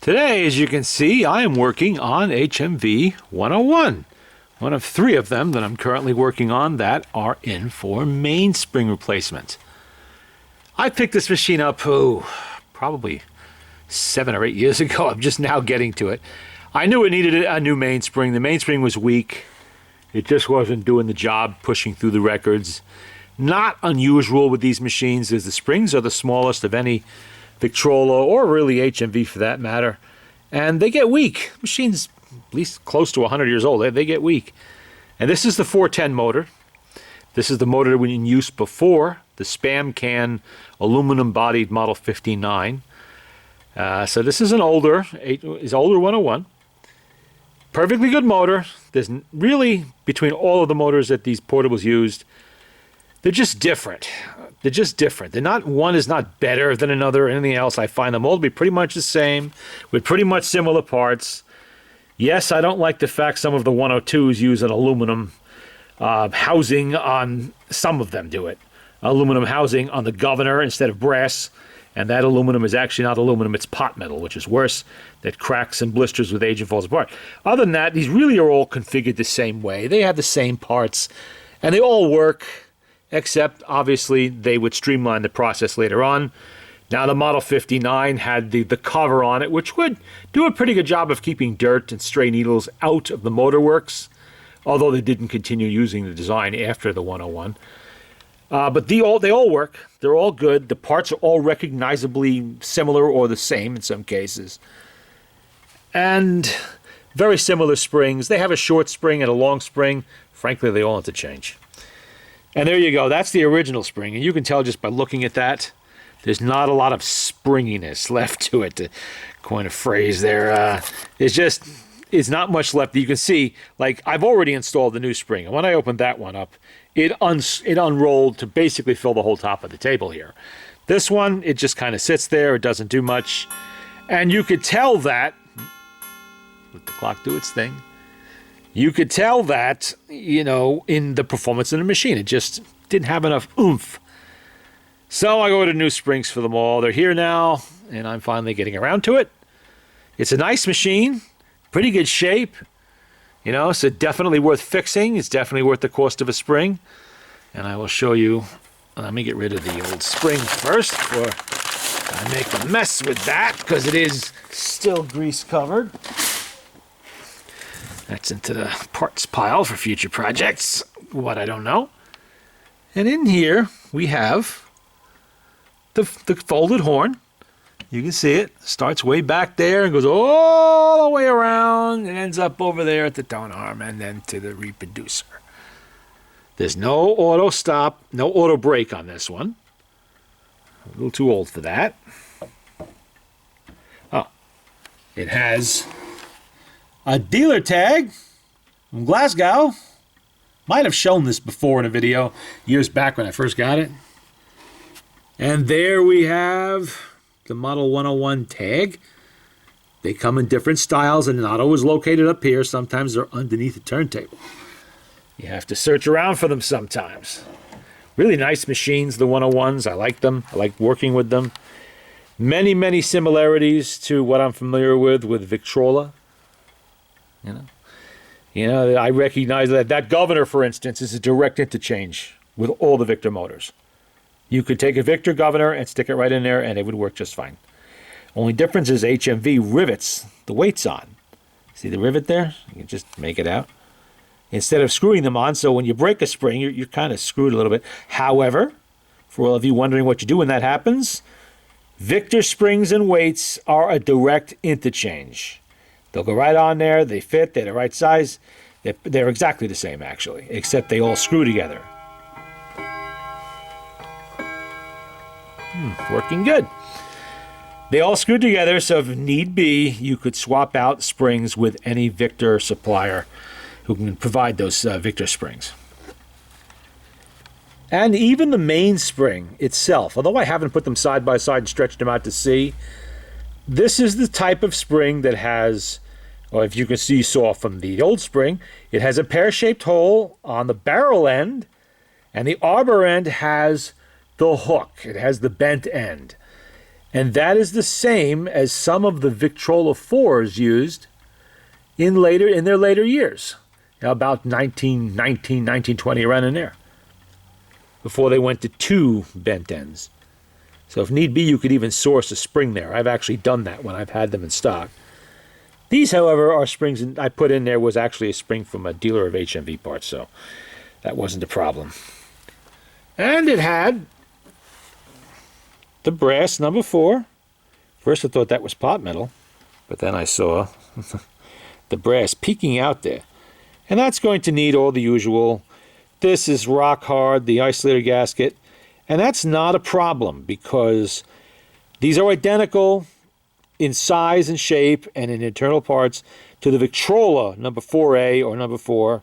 Today, as you can see, I am working on HMV 101. One of 3 of them that I'm currently working on that are in for mainspring replacement. I picked this machine up, probably 7 or 8 years ago. I'm just now getting to it. I knew it needed a new mainspring. The mainspring was weak. It just wasn't doing the job, pushing through the records. Not unusual with these machines, as the springs are the smallest of any Victrola, or really HMV for that matter, and they get weak. Machines at least close to 100 years old, they get weak. And this is the 410 motor. This is the motor that was in use before the spam can aluminum bodied Model 59. So this is an older 101. Perfectly good motor. There's really, between all of the motors that these portables used, they're just different. They're just different. They're not, one is not better than another or anything else. I find them all to be pretty much the same, with pretty much similar parts. Yes, I don't like the fact some of the 102s use an aluminum housing on, some of them do it. Aluminum housing on the governor instead of brass. And that aluminum is actually not aluminum, it's pot metal, which is worse. That cracks and blisters with age and falls apart. Other than that, these really are all configured the same way. They have the same parts, and they all work, except obviously they would streamline the process later on. Now the Model 59 had the cover on it, which would do a pretty good job of keeping dirt and stray needles out of the motor works, although they didn't continue using the design after the 101. But they all work. They're all good. The parts are all recognizably similar or the same in some cases. And very similar springs. They have a short spring and a long spring. Frankly, they all interchange. And there you go. That's the original spring. And you can tell just by looking at that, there's not a lot of springiness left to it, to coin a phrase there. It's not much left. You can see, like, I've already installed the new spring. And when I opened that one up, it unrolled to basically fill the whole top of the table here. This one, it just kind of sits there. It doesn't do much. And you could tell that, let the clock do its thing, you could tell that, in the performance of the machine. It just didn't have enough oomph. So I ordered new springs for them all. They're here now, and I'm finally getting around to it. It's a nice machine, pretty good shape. So definitely worth fixing. It's definitely worth the cost of a spring. And I will show you. Let me get rid of the old spring first before I make a mess with that, because it is still grease covered. That's into the parts pile for future projects. What I don't know. And in here we have the folded horn. You can see it. Starts way back there and goes all the way around and ends up over there at the tone arm and then to the reproducer. There's no auto stop, no auto brake on this one. A little too old for that. Oh, it has a dealer tag from Glasgow. Might have shown this before in a video years back when I first got it. And there we have the Model 101 tag. They come in different styles and not always located up here. Sometimes they're underneath the turntable. You have to search around for them sometimes. Really nice machines, the 101s. I like them. I like working with them. Many, many similarities to what I'm familiar with Victrola. I recognize that governor, for instance, is a direct interchange with all the Victor motors. You could take a Victor governor and stick it right in there and it would work just fine. Only difference is HMV rivets the weights on. See the rivet there? You can just make it out. Instead of screwing them on, so when you break a spring, you're kind of screwed a little bit. However, for all of you wondering what you do when that happens, Victor springs and weights are a direct interchange. They'll go right on there, they fit, they're the right size. They're exactly the same, actually, except they all screw together. Working good. They all screw together, so if need be, you could swap out springs with any Victor supplier who can provide those Victor springs. And even the mainspring itself, although I haven't put them side by side and stretched them out to see, this is the type of spring that has, or if you can see saw from the old spring, it has a pear-shaped hole on the barrel end, and the arbor end has the hook. It has the bent end. And that is the same as some of the Victrola 4s used in their later years, about 1919, 1920, around in there, before they went to 2 bent ends. So if need be, you could even source a spring there. I've actually done that when I've had them in stock. These, however, are springs, and I put in there was actually a spring from a dealer of HMV parts, so that wasn't a problem. And it had the brass number 4. First I thought that was pot metal, but then I saw the brass peeking out there. And that's going to need all the usual. This is rock hard, the isolator gasket, and that's not a problem because these are identical in size and shape and in internal parts to the Victrola number 4A or number 4.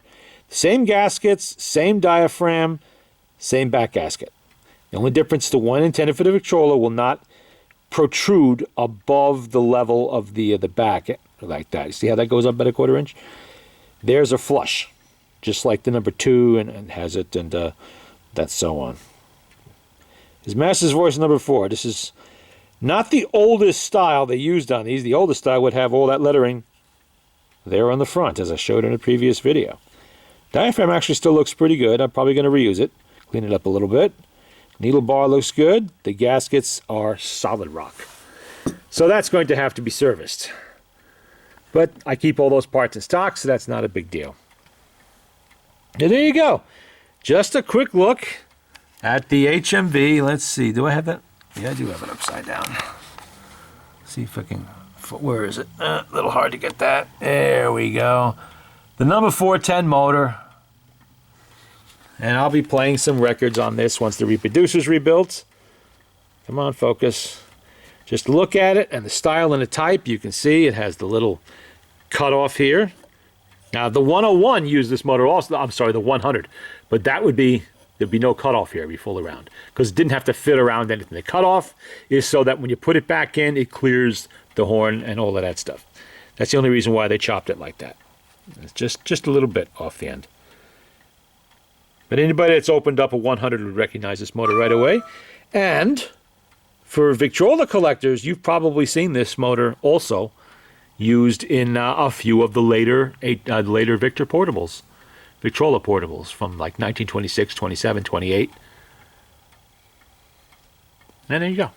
Same gaskets, same diaphragm, same back gasket. The only difference, the one intended for the Victrola will not protrude above the level of the back like that. You see how that goes up about a 1/4 inch? There's a flush, just like the number 2 and has it, and that's so on. His master's voice number 4. This is not the oldest style they used on these. The oldest style would have all that lettering there on the front, as I showed in a previous video. Diaphragm actually still looks pretty good. I'm probably going to reuse it, clean it up a little bit. Needle bar looks good. The gaskets are solid rock. So that's going to have to be serviced. But I keep all those parts in stock, so that's not a big deal. And there you go. Just a quick look at the HMV. Let's see. Do I have that? Yeah, I do have it upside down. See if I can... Where is it? A little hard to get that. There we go. The number 410 motor. And I'll be playing some records on this once the reproducer's rebuilt. Come on, focus. Just look at it and the style and the type. You can see it has the little cutoff here. Now, the 101 used this motor also. I'm sorry, the 100. But that would be... There'd be no cutoff here. It'd be full around. Because it didn't have to fit around anything. The cutoff is so that when you put it back in, it clears the horn and all of that stuff. That's the only reason why they chopped it like that. It's just a little bit off the end. But anybody that's opened up a 100 would recognize this motor right away. And for Victrola collectors, you've probably seen this motor also used in a few of the later Victor portables. Victrola portables from like 1926, 27, 28. And there you go.